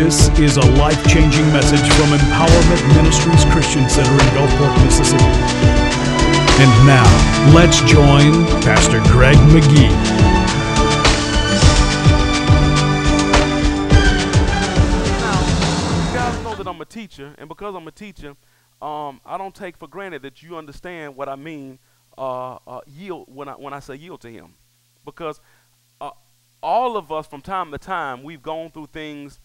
This is a life-changing message from Empowerment Ministries Christian Center in Gulfport, Mississippi. And now, let's join Pastor Gregg Magee. Now, you guys know that I'm a teacher, and because I'm a teacher, I don't take for granted that you understand what I mean yield when I say yield to Him, because all of us from time to time we've gone through things,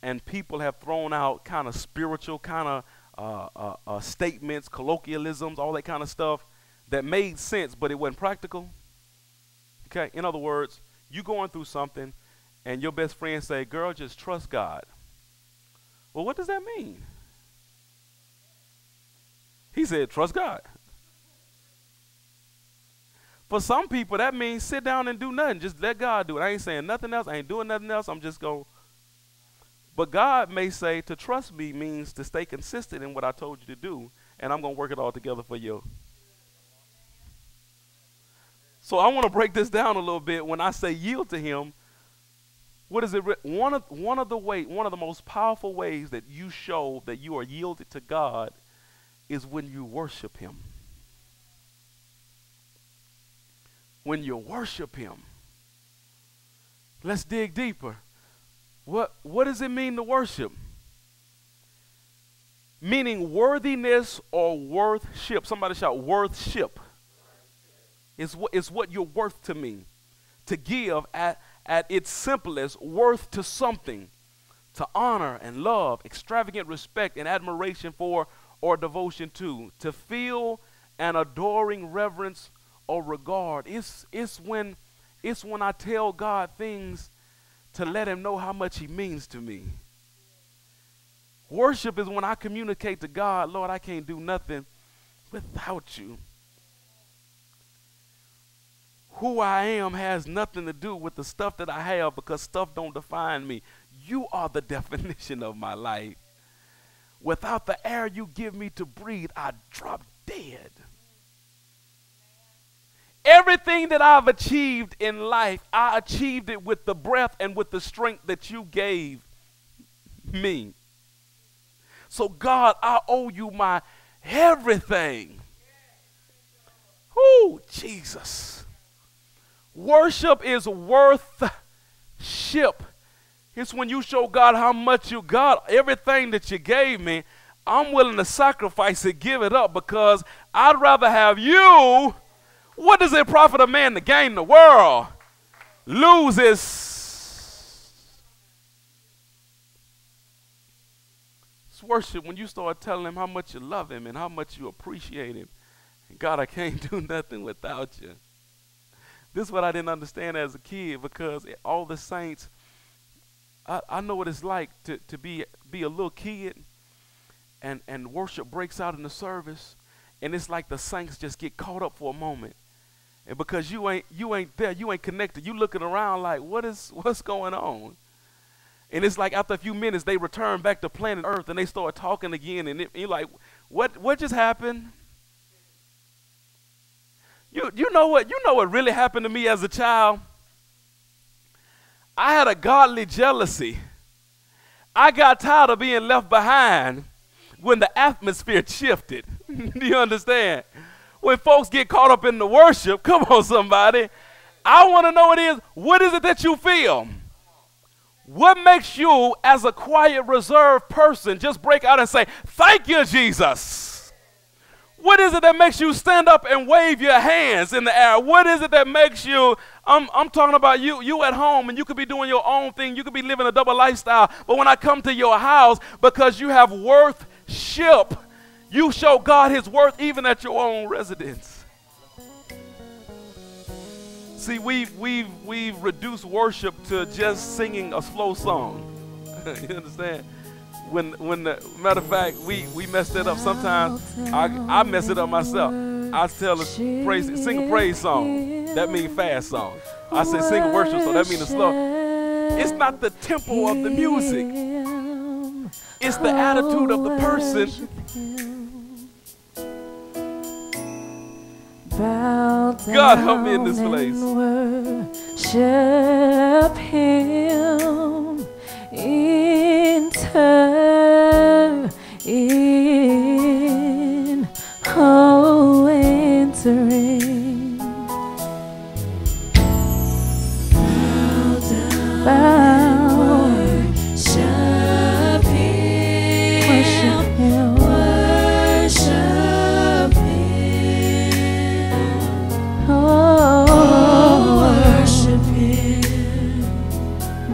and people have thrown out kind of spiritual kind of statements, colloquialisms, all that kind of stuff that made sense, but it wasn't practical. Okay, in other words, you going through something, and your best friend say, "Girl, just trust God." Well, what does that mean? He said, "Trust God." For some people, that means sit down and do nothing. Just let God do it. I ain't saying nothing else. I ain't doing nothing else. I'm just going. But God may say to trust me means to stay consistent in what I told you to do, and I'm going to work it all together for you. So I want to break this down a little bit. When I say yield to Him, what is it? One of the most powerful ways that you show that you are yielded to God is when you worship Him. When you worship Him. Let's dig deeper. What does it mean to worship? Meaning worthiness or worthship. Somebody shout worthship. It's what you're worth to me. To give at its simplest worth to something. To honor and love, extravagant respect and admiration for or devotion to. To feel an adoring reverence or regard. It's when I tell God things to let Him know how much He means to me. Worship is when I communicate to God, Lord, I can't do nothing without you. Who I am has nothing to do with the stuff that I have, because stuff don't define me. You are the definition of my life. Without the air you give me to breathe, I drop dead. Everything that I've achieved in life, I achieved it with the breath and with the strength that you gave me. So God, I owe you my everything. Oh, Jesus. Worship is worthship. It's when you show God how much you got. Everything that you gave me, I'm willing to sacrifice it, give it up, because I'd rather have you. What does it profit a man to gain the world, lose his? It's worship when you start telling Him how much you love Him and how much you appreciate Him. And God, I can't do nothing without you. This is what I didn't understand as a kid, because all the saints, I know what it's like to be a little kid, and worship breaks out in the service, and it's like the saints just get caught up for a moment. And because you ain't there, you ain't connected, you looking around like, what's going on? And it's like after a few minutes, they return back to planet Earth, and they start talking again, and you're like, what just happened? You know what really happened to me as a child? I had a godly jealousy. I got tired of being left behind when the atmosphere shifted. Do you understand? When folks get caught up in the worship, come on somebody, I want to know what is it that you feel? What makes you, as a quiet, reserved person, just break out and say, "Thank you, Jesus"? What is it that makes you stand up and wave your hands in the air? What is it that makes you, I'm talking about you at home, and you could be doing your own thing, you could be living a double lifestyle, but when I come to your house, because you have worthship, you show God His worth even at your own residence. See, we've reduced worship to just singing a slow song. You understand? When the matter of fact, we messed it up. Sometimes I mess it up myself. I tell us sing a praise song. That means fast song. I say sing a worship song. That means a slow. It's not the tempo of the music. It's the attitude of the person. God, help me in this place. Worship Him in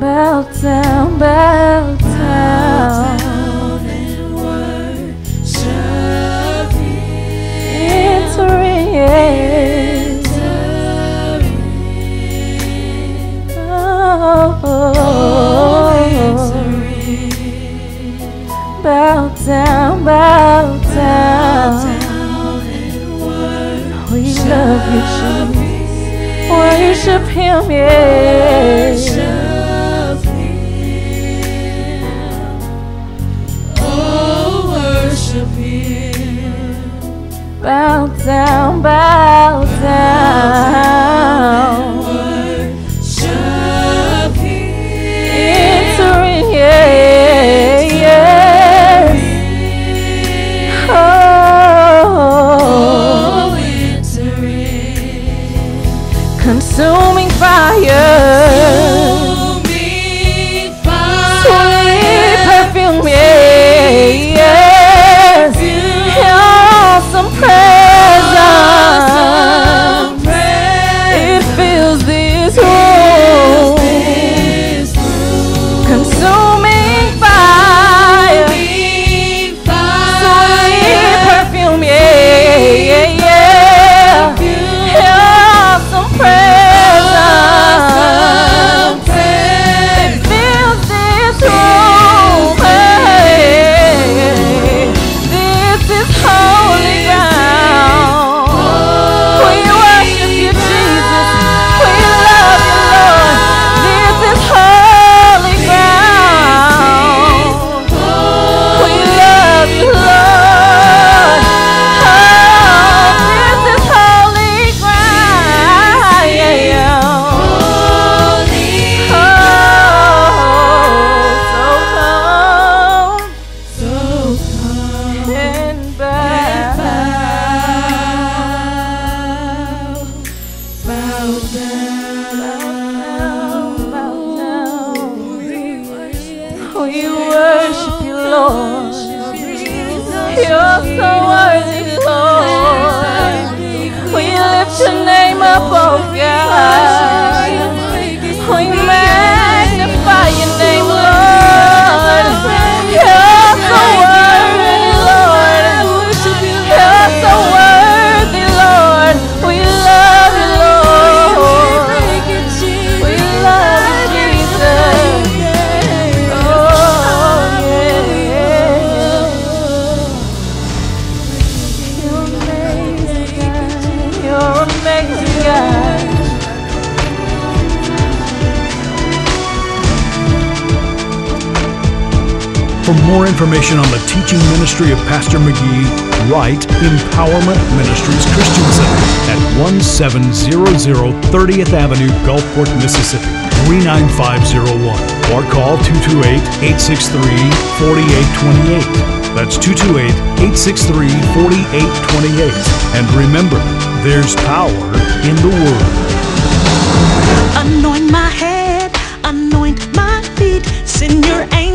Bow down and worship Him. Bow down and worship. We love you, Jesus. Worship Him, yes. Bow down, worship Him. Entering, yes. Oh, entering. Consuming fire. Sweet perfume, yes. Awesome presence. It fills this room. Consuming fire. Sweet perfume, yeah. Awesome presence. It fills this room. This is holy ground. We worship you, Jesus. We love you, Lord. This is holy ground. We love you, Lord. Oh, this is holy ground. So come and bow down. We worship you, Lord. You're so worthy, Lord. We lift your name up, oh God. We magnify your name, Lord. You're so worthy, Lord. You're so worthy, Lord. We love you, Lord. We love you, Jesus. Oh, yeah. You're amazing, God. For more information on the teaching ministry of Pastor Magee, write Empowerment Ministries Christian Center at 1700 30th Avenue, Gulfport, Mississippi, 39501, or call 228-863-4828. That's 228-863-4828. And remember, there's power in the Word. Anoint my head, anoint my feet, send your angels